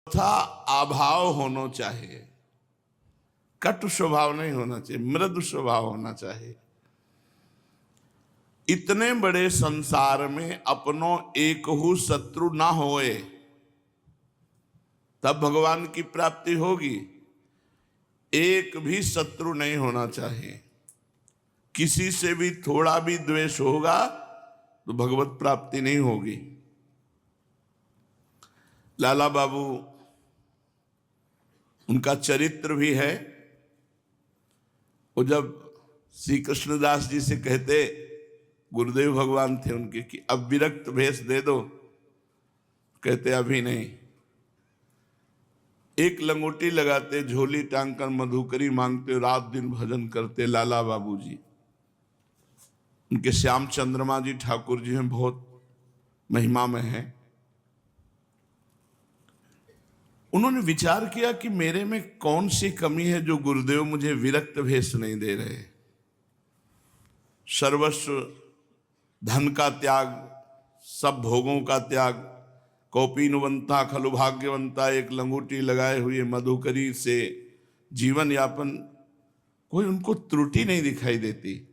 था अभाव होना चाहिए, कटु स्वभाव नहीं होना चाहिए, मृदु स्वभाव होना चाहिए। इतने बड़े संसार में अपनों एक हु शत्रु ना होए तब भगवान की प्राप्ति होगी। एक भी शत्रु नहीं होना चाहिए। किसी से भी थोड़ा भी द्वेष होगा तो भगवत प्राप्ति नहीं होगी। लाला बाबू, उनका चरित्र भी है। वो जब श्री कृष्णदास जी से कहते, गुरुदेव भगवान थे उनके, कि अब विरक्त भेष दे दो, कहते अभी नहीं। एक लंगोटी लगाते, झोली टांग कर मधुकरी मांगते, रात दिन भजन करते लाला बाबू जी। उनके श्याम चंद्रमा जी ठाकुर जी हैं, बहुत महिमा में हैं। उन्होंने विचार किया कि मेरे में कौन सी कमी है जो गुरुदेव मुझे विरक्त भेष नहीं दे रहे। सर्वस्व धन का त्याग, सब भोगों का त्याग, कौपीनवंता खलु भाग्यवंता, एक लंगोटी लगाए हुए मधुकरी से जीवन यापन, कोई उनको त्रुटि नहीं दिखाई देती।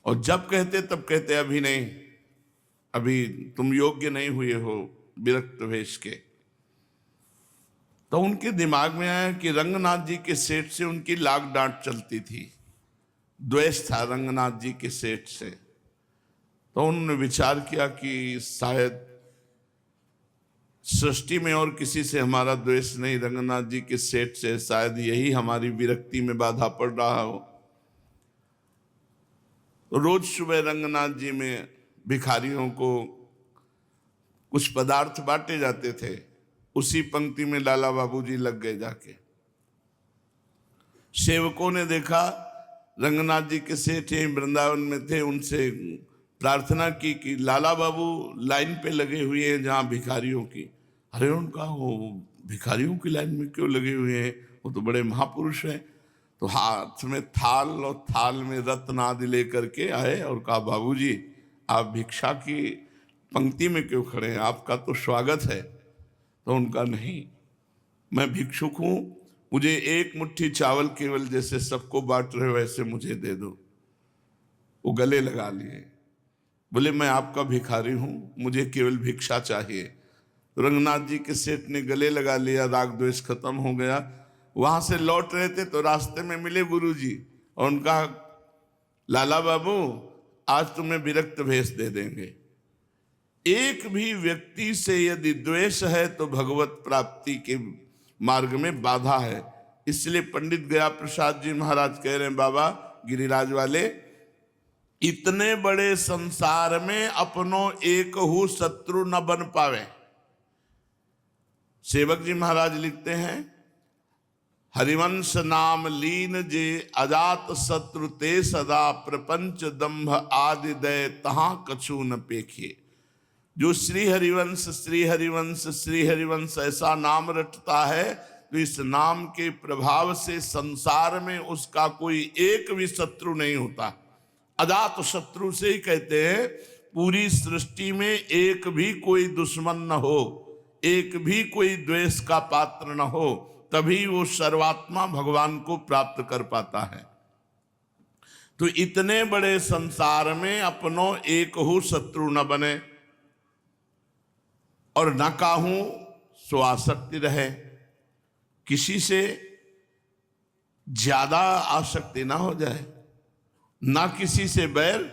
और जब कहते तब कहते अभी नहीं, अभी तुम योग्य नहीं हुए हो विरक्त भेष के। तो उनके दिमाग में आया कि रंगनाथ जी के सेठ से उनकी लाग डांट चलती थी, द्वेष था रंगनाथ जी के सेठ से। तो उन्होंने विचार किया कि शायद सृष्टि में और किसी से हमारा द्वेष नहीं, रंगनाथ जी के सेठ से, शायद यही हमारी विरक्ति में बाधा पड़ रहा हो। रोज सुबह रंगनाथ जी में भिखारियों को कुछ पदार्थ बांटे जाते थे, उसी पंक्ति में लाला बाबूजी लग गए जाके। सेवकों ने देखा रंगनाथ जी के सेठ वृंदावन में थे, उनसे प्रार्थना की कि लाला बाबू लाइन पे लगे हुए हैं जहाँ भिखारियों की। अरे उनका, वो भिखारियों की लाइन में क्यों लगे हुए हैं, वो तो बड़े महापुरुष हैं। तो हाथ में थाल और थाल में रत्न आदि लेकर के आए और कहा, बाबूजी आप भिक्षा की पंक्ति में क्यों खड़े हैं, आपका तो स्वागत है। तो उनका, नहीं, मैं भिक्षुक हूँ, मुझे एक मुट्ठी चावल केवल जैसे सबको बांट रहे वैसे मुझे दे दो। वो गले लगा लिए, बोले मैं आपका भिखारी हूँ, मुझे केवल भिक्षा चाहिए। तो रंगनाथ जी के सेठ ने गले लगा लिया, राग द्वेष खत्म हो गया। वहां से लौट रहे थे तो रास्ते में मिले गुरुजी और उनका, लाला बाबू आज तुम्हें विरक्त भेष दे देंगे। एक भी व्यक्ति से यदि द्वेष है तो भगवत प्राप्ति के मार्ग में बाधा है। इसलिए पंडित गया प्रसाद जी महाराज कह रहे हैं, बाबा गिरिराज वाले, इतने बड़े संसार में अपनों एक हु शत्रु न बन पावे। सेवक जी महाराज लिखते हैं, हरिवंश नाम लीन जे अजात शत्रु ते सदा, प्रपंच दंभ आदि दय तहां कछु न पेखे। जो श्री हरिवंश श्री हरिवंश श्री हरिवंश ऐसा नाम रटता है तो इस नाम के प्रभाव से संसार में उसका कोई एक भी शत्रु नहीं होता। अजात शत्रु से ही कहते हैं, पूरी सृष्टि में एक भी कोई दुश्मन न हो, एक भी कोई द्वेष का पात्र न हो, तभी वो सर्वात्मा भगवान को प्राप्त कर पाता है। तो इतने बड़े संसार में अपनों एक हु शत्रु न बने और न काहू सो आसक्ति रहे। किसी से ज्यादा आसक्ति ना हो जाए, ना किसी से बैर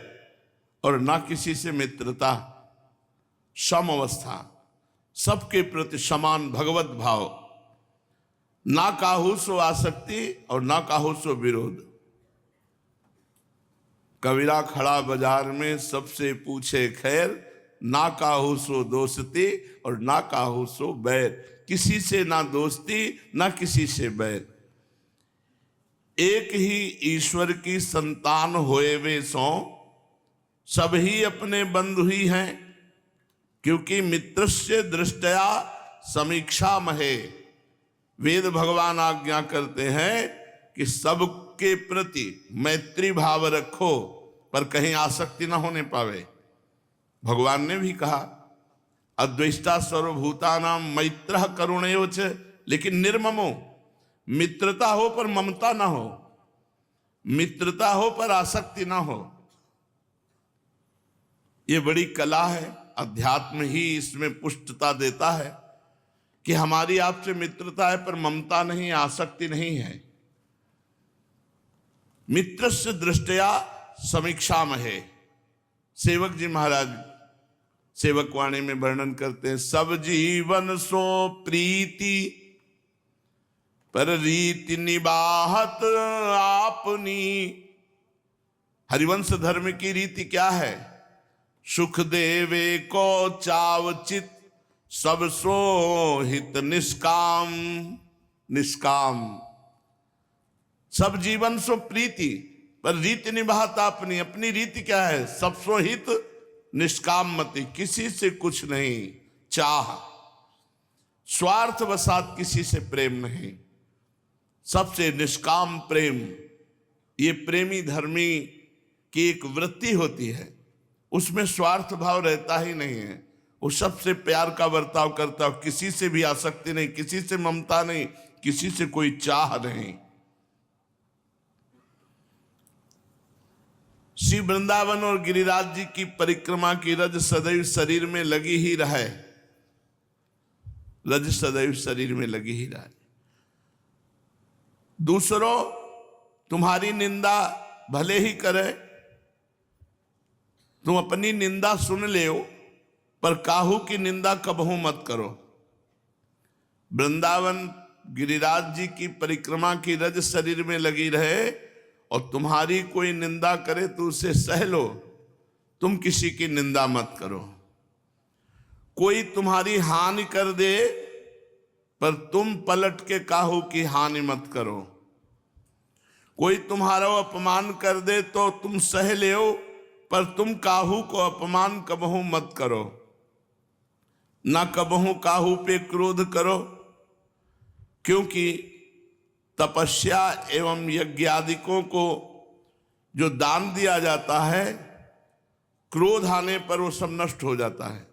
और ना किसी से मित्रता, सम अवस्था, सबके प्रति समान भगवत भाव। ना काहू सो आसक्ति और ना काहू सो विरोध। कबीरा खड़ा बाजार में सबसे पूछे खैर, ना काहू सो दोस्ती और ना काहू सो बैर। किसी से ना दोस्ती ना किसी से बैर। एक ही ईश्वर की संतान होए वे सो, सब ही अपने बंधु ही हैं, क्योंकि मित्रस्य दृष्टया समीक्षा महे। वेद भगवान आज्ञा करते हैं कि सबके प्रति मैत्री भाव रखो, पर कहीं आसक्ति ना होने पावे। भगवान ने भी कहा, अद्वेष्टा सर्वभूतानां मैत्रः करुणैव च, लेकिन निर्ममो, मित्रता हो पर ममता ना हो, मित्रता हो पर आसक्ति ना हो। ये बड़ी कला है, अध्यात्म ही इसमें पुष्टता देता है कि हमारी आपसे मित्रता है पर ममता नहीं, आसक्ति नहीं है। मित्रस्य दृष्टया समीक्षामहे, सेवक जी महाराज सेवक वाणी में वर्णन करते हैं, सब जीवन सो प्रीति पर रीति निबाहत आपनी। हरिवंश धर्म की रीति क्या है? सुख देवे को चावचित सब सो हित निष्काम। निष्काम सब जीवन सो प्रीति पर रीति निभाता अपनी। अपनी रीति क्या है? सब सो हित निष्काम मति, किसी से कुछ नहीं चाह, स्वार्थ वसात किसी से प्रेम नहीं, सबसे निष्काम प्रेम। ये प्रेमी धर्मी की एक वृत्ति होती है, उसमें स्वार्थ भाव रहता ही नहीं है। वो सबसे प्यार का बर्ताव करता हो, किसी से भी आसक्ति नहीं, किसी से ममता नहीं, किसी से कोई चाह नहीं। श्री वृंदावन और गिरिराज जी की परिक्रमा की रज सदैव शरीर में लगी ही रहे, रज सदैव शरीर में लगी ही रहे। दूसरों तुम्हारी निंदा भले ही करे, तुम अपनी निंदा सुन ले, पर काहू की निंदा कबहू मत करो। वृंदावन गिरिराज जी की परिक्रमा की रज शरीर में लगी रहे और तुम्हारी कोई निंदा करे तो उसे सह लो, तुम किसी की निंदा मत करो। कोई तुम्हारी हानि कर दे पर तुम पलट के काहू की हानि मत करो। कोई तुम्हारा अपमान कर दे तो तुम सह ले, पर तुम काहू को अपमान कबहू मत करो। ना कबहू काहू पे क्रोध करो, क्योंकि तपस्या एवं यज्ञादिकों को जो दान दिया जाता है, क्रोध आने पर वो सब नष्ट हो जाता है।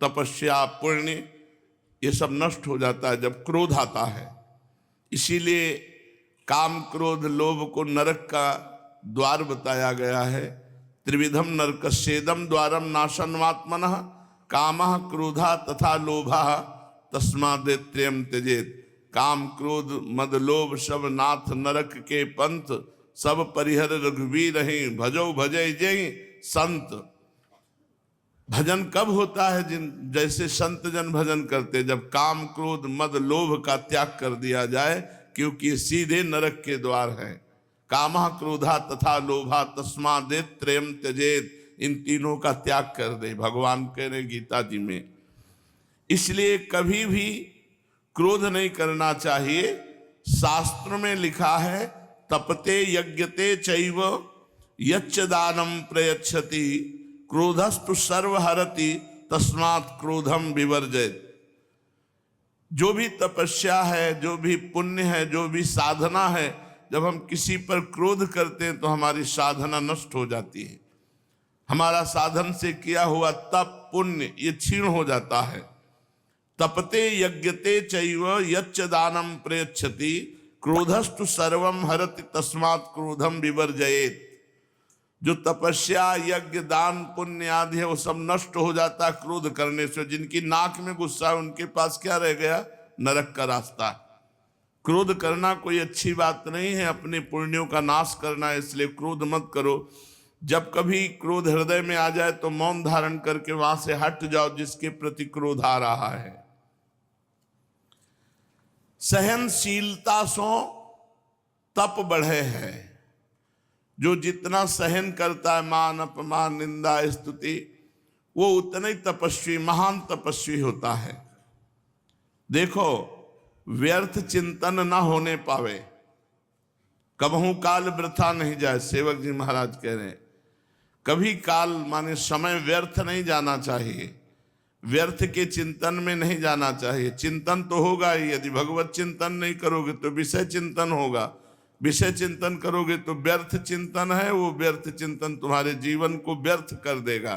तपस्या पुण्य ये सब नष्ट हो जाता है जब क्रोध आता है। इसीलिए काम क्रोध लोभ को नरक का द्वार बताया गया है। त्रिविधम नरकस्येदम द्वारम नाशनमात्मनः कामः क्रोधा तथा लोभः तस्मादेत्रयम् त्यजेत्। काम क्रोध मद लोभ सब नाथ नरक के पंथ, सब परिहर रघुवीर हैं भजो भजय जय संत। भजन कब होता है? जैसे संत जन भजन करते, जब काम क्रोध मद लोभ का त्याग कर दिया जाए, क्योंकि ये सीधे नरक के द्वार हैं। कामः क्रोधा तथा लोभा तस्मादेत्रयम् त्यजेत्। इन तीनों का त्याग कर दे, भगवान कह रहे गीता जी में। इसलिए कभी भी क्रोध नहीं करना चाहिए। शास्त्र में लिखा है, तपते यज्ञते चैव यच्च दानम प्रयच्छति क्रोधस्तु सर्वहरति तस्मात् क्रोधम विवर्जयत्। जो भी तपस्या है, जो भी पुण्य है, जो भी साधना है, जब हम किसी पर क्रोध करते हैं तो हमारी साधना नष्ट हो जाती है। हमारा साधन से किया हुआ तप पुण्य ये क्षीण हो जाता है। तपते यज्ञते चैव यच्च दानम प्रयच्छति क्रोधस्तु सर्वम हरति तस्मात् क्रोधम विवर्जयेत्। जो तपस्या यज्ञ दान पुण्य आदि है वो सब नष्ट हो जाता है क्रोध करने से। जिनकी नाक में गुस्सा है उनके पास क्या रह गया? नरक का रास्ता। क्रोध करना कोई अच्छी बात नहीं है, अपने पुण्यों का नाश करना है, इसलिए क्रोध मत करो। जब कभी क्रोध हृदय में आ जाए तो मौन धारण करके वहां से हट जाओ जिसके प्रति क्रोध आ रहा है। सहनशीलता सो तप बढ़े है। जो जितना सहन करता है मान अपमान निंदा स्तुति, वो उतना ही तपस्वी महान तपस्वी होता है। देखो, व्यर्थ चिंतन ना होने पावे, कबहू काल वृथा नहीं जाए। सेवक जी महाराज कह रहे हैं कभी काल माने समय व्यर्थ नहीं जाना चाहिए, व्यर्थ के चिंतन में नहीं जाना चाहिए। चिंतन तो होगा ही, यदि भगवत चिंतन नहीं करोगे तो विषय चिंतन होगा, विषय चिंतन करोगे तो व्यर्थ चिंतन है, वो व्यर्थ चिंतन तुम्हारे जीवन को व्यर्थ कर देगा।